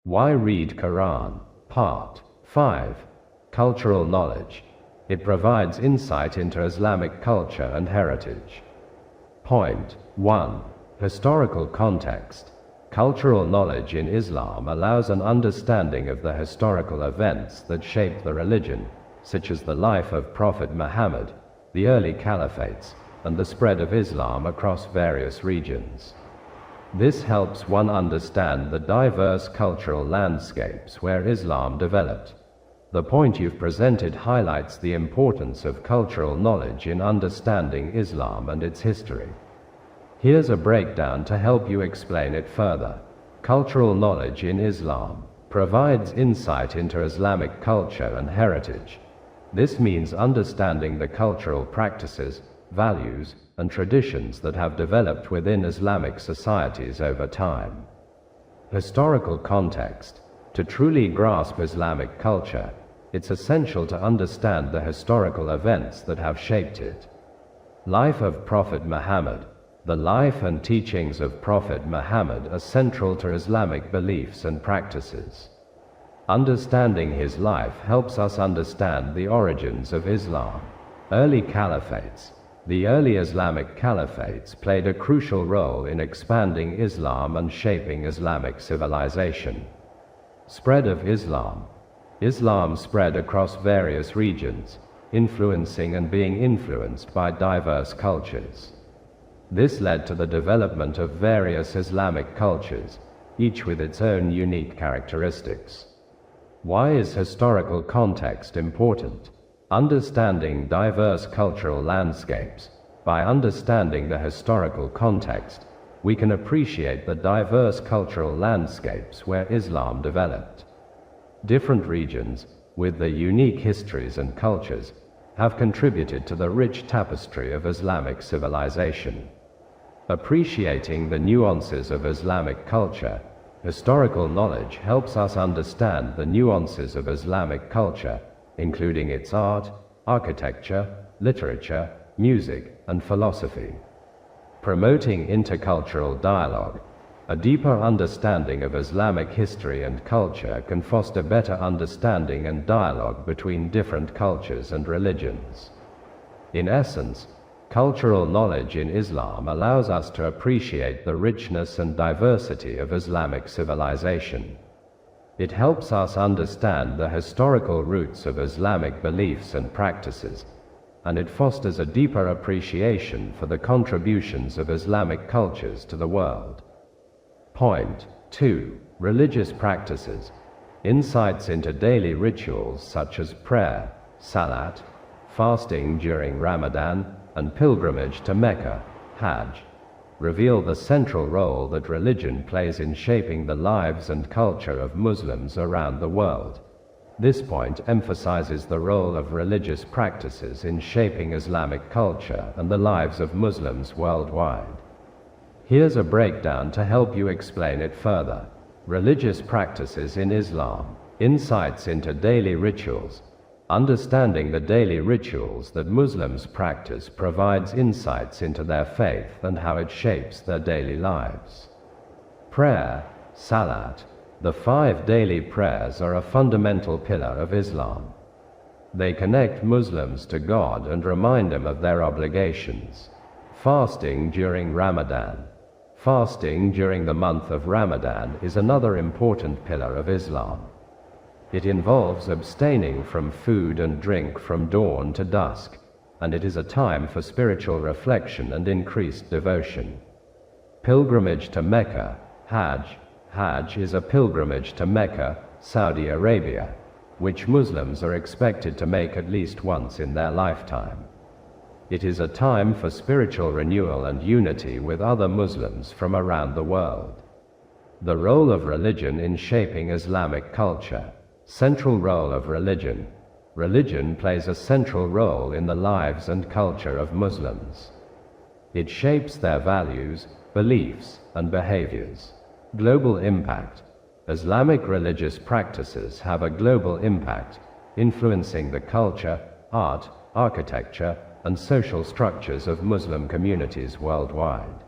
Why read Quran? Part 5. Cultural knowledge. It provides insight into Islamic culture and heritage. Point 1. Historical context. Cultural knowledge in Islam allows an understanding of the historical events that shaped the religion, such as the life of Prophet Muhammad, the early caliphates, and the spread of Islam across various regions. This helps one understand the diverse cultural landscapes where Islam developed. The point you've presented highlights the importance of cultural knowledge in understanding Islam and its history. Here's a breakdown to help you explain it further. Cultural knowledge in Islam provides insight into Islamic culture and heritage. This means understanding the cultural practices, values, and traditions that have developed within Islamic societies over time. Historical context. To truly grasp Islamic culture, it's essential to understand the historical events that have shaped it. Life of Prophet Muhammad. The life and teachings of Prophet Muhammad are central to Islamic beliefs and practices. Understanding his life helps us understand the origins of Islam. Early caliphates. The early Islamic caliphates played a crucial role in expanding Islam and shaping Islamic civilization. Spread of Islam. Islam spread across various regions, influencing and being influenced by diverse cultures. This led to the development of various Islamic cultures, each with its own unique characteristics. Why is historical context important? Understanding diverse cultural landscapes. By understanding the historical context, we can appreciate the diverse cultural landscapes where Islam developed. Different regions, with their unique histories and cultures, have contributed to the rich tapestry of Islamic civilization. Appreciating the nuances of Islamic culture. Historical knowledge helps us understand the nuances of Islamic culture, including its art, architecture, literature, music, and philosophy. Promoting intercultural dialogue. A deeper understanding of Islamic history and culture can foster better understanding and dialogue between different cultures and religions. In essence, cultural knowledge in Islam allows us to appreciate the richness and diversity of Islamic civilization. It helps us understand the historical roots of Islamic beliefs and practices, and it fosters a deeper appreciation for the contributions of Islamic cultures to the world. Point 2. Religious practices. Insights into daily rituals such as prayer, salat, fasting during Ramadan, and pilgrimage to Mecca, Hajj, reveal the central role that religion plays in shaping the lives and culture of Muslims around the world. This point emphasizes the role of religious practices in shaping Islamic culture and the lives of Muslims worldwide. Here's a breakdown to help you explain it further. Religious practices in Islam. Insights into daily rituals. Understanding the daily rituals that Muslims practice provides insights into their faith and how it shapes their daily lives. Prayer, salat. The 5 daily prayers are a fundamental pillar of Islam. They connect Muslims to God and remind them of their obligations. Fasting during Ramadan. Fasting during the month of Ramadan is another important pillar of Islam. It involves abstaining from food and drink from dawn to dusk, and it is a time for spiritual reflection and increased devotion. Pilgrimage to Mecca, Hajj. Hajj is a pilgrimage to Mecca, Saudi Arabia, which Muslims are expected to make at least once in their lifetime. It is a time for spiritual renewal and unity with other Muslims from around the world. The role of religion in shaping Islamic culture. Central role of religion. Religion plays a central role in the lives and culture of Muslims. It shapes their values, beliefs, and behaviors. Global impact. Islamic religious practices have a global impact, influencing the culture, art, architecture, and social structures of Muslim communities worldwide.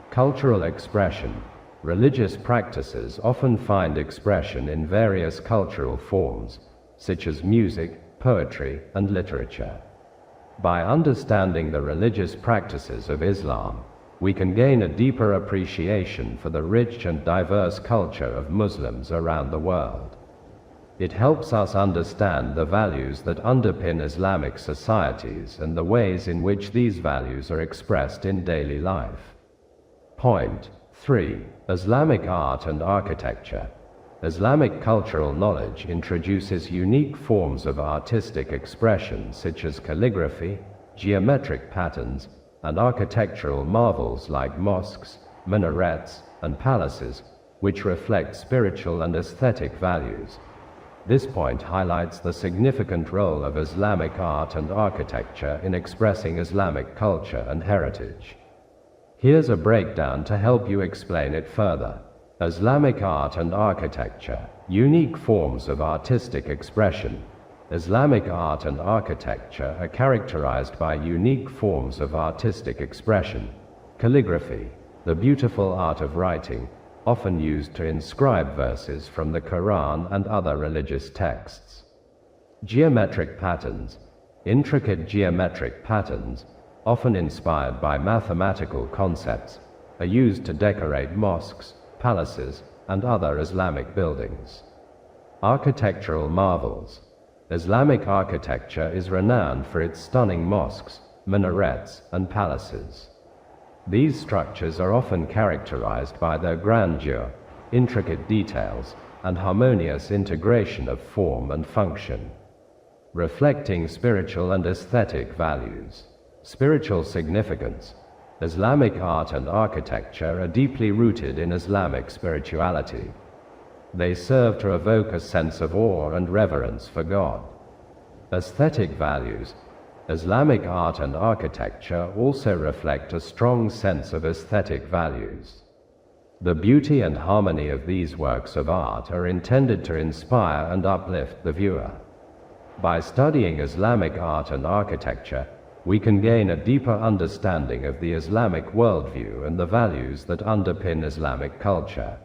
Cultural expression. Religious practices often find expression in various cultural forms, such as music, poetry, and literature. By understanding the religious practices of Islam, we can gain a deeper appreciation for the rich and diverse culture of Muslims around the world. It helps us understand the values that underpin Islamic societies and the ways in which these values are expressed in daily life. Point 3. Islamic art and architecture. Islamic cultural knowledge introduces unique forms of artistic expression such as calligraphy, geometric patterns, and architectural marvels like mosques, minarets, and palaces, which reflect spiritual and aesthetic values. This point highlights the significant role of Islamic art and architecture in expressing Islamic culture and heritage. Here's a breakdown to help you explain it further. Islamic art and architecture, unique forms of artistic expression. Islamic art and architecture are characterized by unique forms of artistic expression. Calligraphy, the beautiful art of writing, often used to inscribe verses from the Quran and other religious texts. Geometric patterns, intricate geometric patterns, often inspired by mathematical concepts, are used to decorate mosques, palaces, and other Islamic buildings. Architectural marvels. Islamic architecture is renowned for its stunning mosques, minarets, and palaces. These structures are often characterized by their grandeur, intricate details, and harmonious integration of form and function. Reflecting spiritual and aesthetic values. Spiritual significance. Islamic art and architecture are deeply rooted in Islamic spirituality. They serve to evoke a sense of awe and reverence for God. Aesthetic values. Islamic art and architecture also reflect a strong sense of aesthetic values. The beauty and harmony of these works of art are intended to inspire and uplift the viewer. By studying Islamic art and architecture, we can gain a deeper understanding of the Islamic worldview and the values that underpin Islamic culture.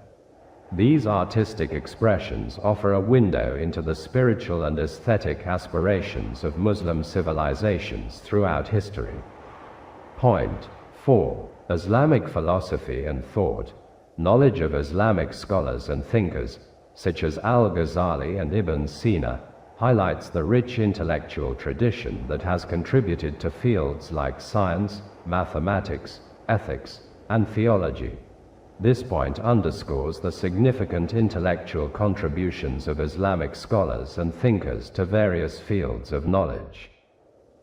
These artistic expressions offer a window into the spiritual and aesthetic aspirations of Muslim civilizations throughout history. Point 4. Islamic philosophy and thought. Knowledge of Islamic scholars and thinkers, such as Al-Ghazali and Ibn Sina, highlights the rich intellectual tradition that has contributed to fields like science, mathematics, ethics, and theology. This point underscores the significant intellectual contributions of Islamic scholars and thinkers to various fields of knowledge.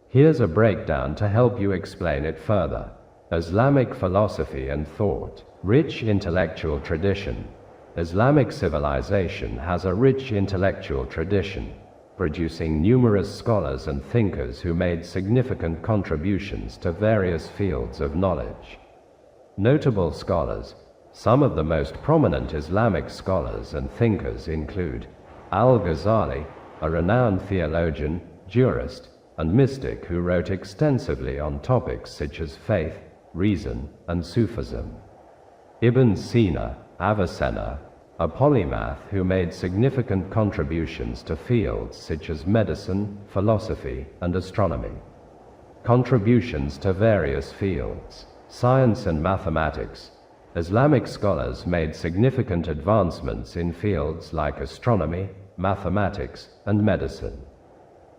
Here's a breakdown to help you explain it further. Islamic philosophy and thought. Rich intellectual tradition. Islamic civilization has a rich intellectual tradition, producing numerous scholars and thinkers who made significant contributions to various fields of knowledge. Notable scholars. Some of the most prominent Islamic scholars and thinkers include Al-Ghazali, a renowned theologian, jurist, and mystic who wrote extensively on topics such as faith, reason, and Sufism. Ibn Sina, Avicenna, a polymath who made significant contributions to fields such as medicine, philosophy, and astronomy. Contributions to various fields. Science and mathematics. Islamic scholars made significant advancements in fields like astronomy, mathematics, and medicine.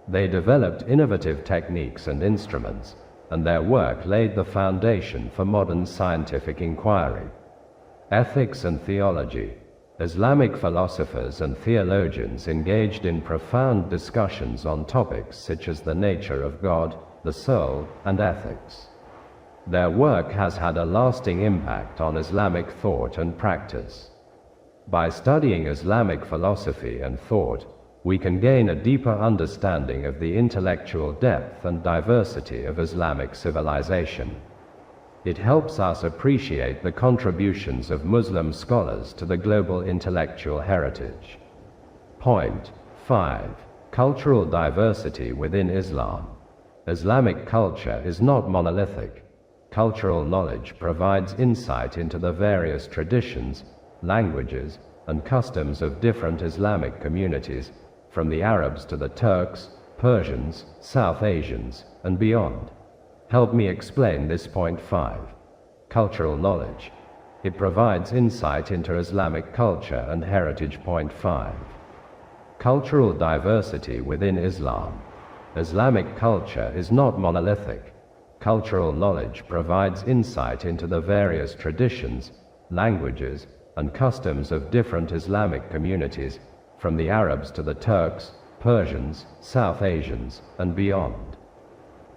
They developed innovative techniques and instruments, and their work laid the foundation for modern scientific inquiry. Ethics and theology. Islamic philosophers and theologians engaged in profound discussions on topics such as the nature of God, the soul, and ethics. Their work has had a lasting impact on Islamic thought and practice. By studying Islamic philosophy and thought, we can gain a deeper understanding of the intellectual depth and diversity of Islamic civilization. It helps us appreciate the contributions of Muslim scholars to the global intellectual heritage. Point 5. Cultural diversity within Islam. Islamic culture is not monolithic. Cultural knowledge provides insight into the various traditions, languages, and customs of different Islamic communities, from the Arabs to the Turks, Persians, South Asians, and beyond. Help me explain this. Point 5. Cultural knowledge. It provides insight into Islamic culture and heritage. Point 5. Cultural diversity within Islam. Islamic culture is not monolithic. Cultural knowledge provides insight into the various traditions, languages, and customs of different Islamic communities, from the Arabs to the Turks, Persians, South Asians, and beyond.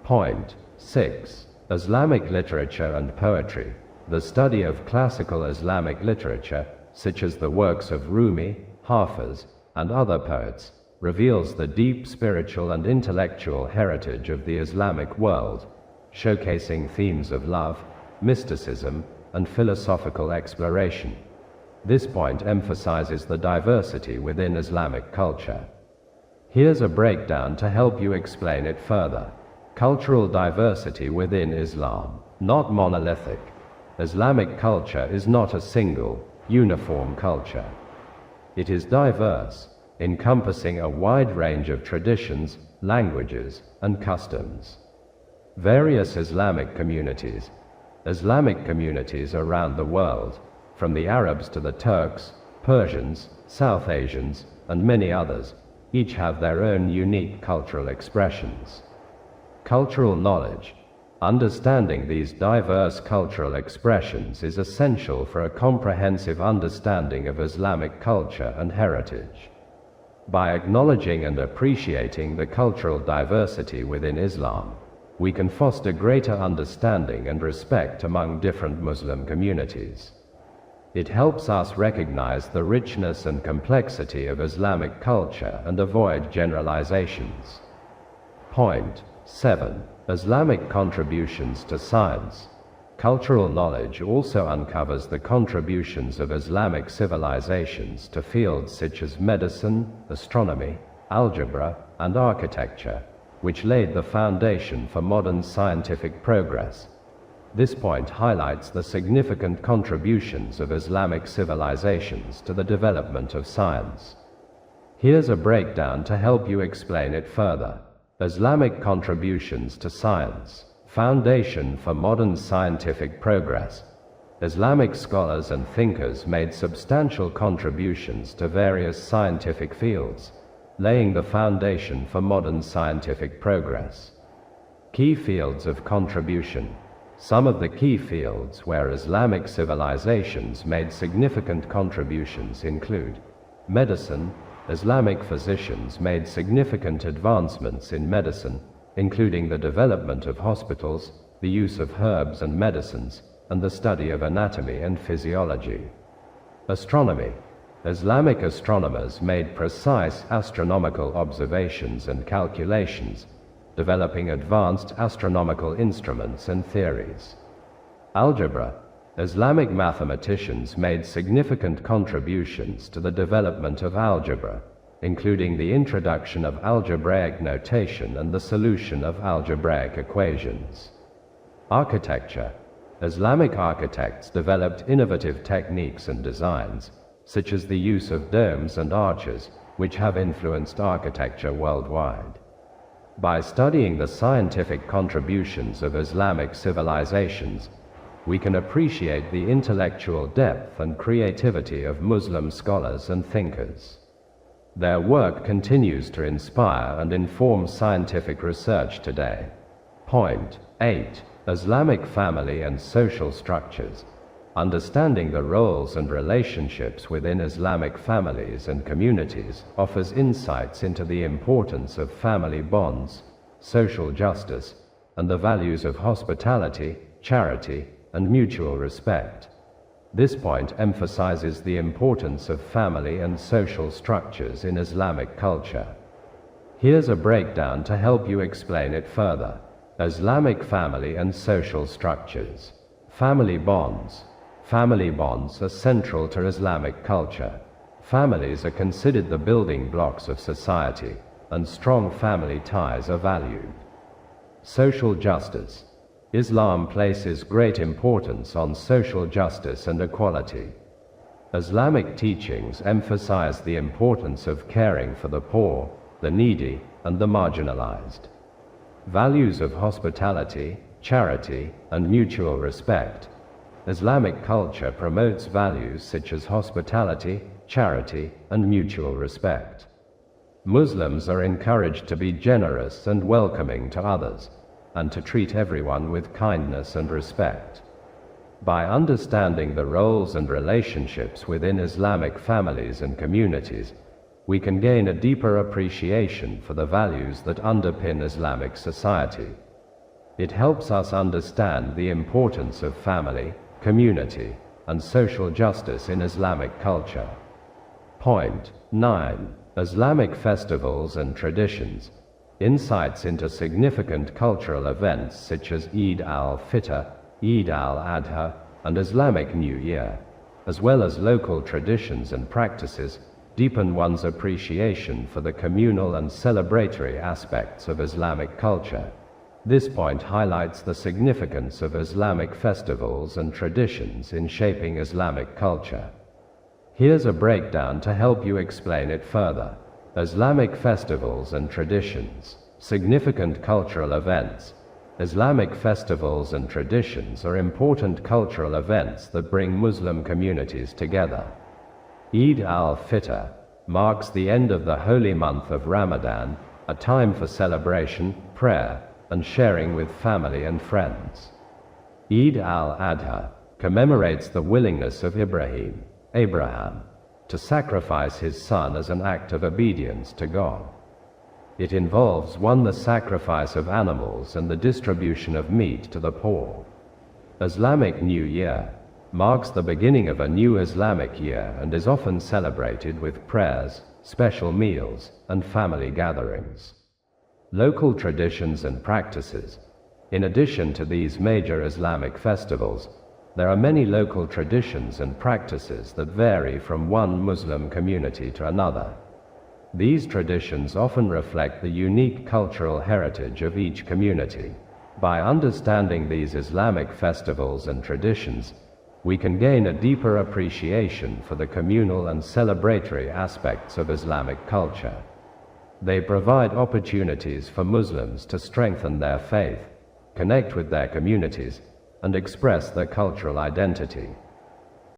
Point 6. Islamic literature and poetry. The study of classical Islamic literature, such as the works of Rumi, Hafiz, and other poets, reveals the deep spiritual and intellectual heritage of the Islamic world, showcasing themes of love, mysticism, and philosophical exploration. This point emphasizes the diversity within Islamic culture. Here's a breakdown to help you explain it further. Cultural diversity within Islam. Not monolithic. Islamic culture is not a single, uniform culture. It is diverse, encompassing a wide range of traditions, languages, and customs. Various Islamic communities around the world, from the Arabs to the Turks, Persians, South Asians, and many others, each have their own unique cultural expressions. Cultural knowledge. Understanding these diverse cultural expressions is essential for a comprehensive understanding of Islamic culture and heritage. By acknowledging and appreciating the cultural diversity within Islam, we can foster greater understanding and respect among different Muslim communities. It helps us recognize the richness and complexity of Islamic culture and avoid generalizations. Point 7. Islamic contributions to science. Cultural knowledge also uncovers the contributions of Islamic civilizations to fields such as medicine, astronomy, algebra, and architecture, which laid the foundation for modern scientific progress. This point highlights the significant contributions of Islamic civilizations to the development of science. Here's a breakdown to help you explain it further. Islamic contributions to science. Foundation for modern scientific progress. Islamic scholars and thinkers made substantial contributions to various scientific fields, laying the foundation for modern scientific progress. Key fields of contribution. Some of the key fields where Islamic civilizations made significant contributions include medicine. Islamic physicians made significant advancements in medicine, including the development of hospitals, the use of herbs and medicines, and the study of anatomy and physiology. Astronomy. Islamic astronomers made precise astronomical observations and calculations, developing advanced astronomical instruments and theories. Algebra. Islamic mathematicians made significant contributions to the development of algebra, including the introduction of algebraic notation and the solution of algebraic equations. Architecture. Islamic architects developed innovative techniques and designs, such as the use of domes and arches, which have influenced architecture worldwide. By studying the scientific contributions of Islamic civilizations, we can appreciate the intellectual depth and creativity of Muslim scholars and thinkers. Their work continues to inspire and inform scientific research today. Point 8. Islamic family and social structures. Understanding the roles and relationships within Islamic families and communities offers insights into the importance of family bonds, social justice, and the values of hospitality, charity, and mutual respect. This point emphasizes the importance of family and social structures in Islamic culture. Here's a breakdown to help you explain it further. Islamic family and social structures. Family bonds. Family bonds are central to Islamic culture. Families are considered the building blocks of society, and strong family ties are valued. Social justice. Islam places great importance on social justice and equality. Islamic teachings emphasize the importance of caring for the poor, the needy, and the marginalized. Values of hospitality, charity, and mutual respect. Islamic culture promotes values such as hospitality, charity, and mutual respect. Muslims are encouraged to be generous and welcoming to others, and to treat everyone with kindness and respect. By understanding the roles and relationships within Islamic families and communities, we can gain a deeper appreciation for the values that underpin Islamic society. It helps us understand the importance of family, community, and social justice in Islamic culture. Point 9. Islamic festivals and traditions. Insights into significant cultural events such as Eid al-Fitr, Eid al-Adha, and Islamic New Year, as well as local traditions and practices, deepen one's appreciation for the communal and celebratory aspects of Islamic culture. This point highlights the significance of Islamic festivals and traditions in shaping Islamic culture. Here's a breakdown to help you explain it further. Islamic festivals and traditions. Significant cultural events. Islamic festivals and traditions are important cultural events that bring Muslim communities together. Eid al-Fitr marks the end of the holy month of Ramadan, a time for celebration, prayer, and sharing with family and friends. Eid al-Adha commemorates the willingness of Abraham, to sacrifice his son as an act of obedience to God. It involves the sacrifice of animals and the distribution of meat to the poor. Islamic New Year marks the beginning of a new Islamic year and is often celebrated with prayers, special meals, and family gatherings. Local traditions and practices. In addition to these major Islamic festivals, there are many local traditions and practices that vary from one Muslim community to another. These traditions often reflect the unique cultural heritage of each community. By understanding these Islamic festivals and traditions, we can gain a deeper appreciation for the communal and celebratory aspects of Islamic culture. They provide opportunities for Muslims to strengthen their faith, connect with their communities, and express their cultural identity.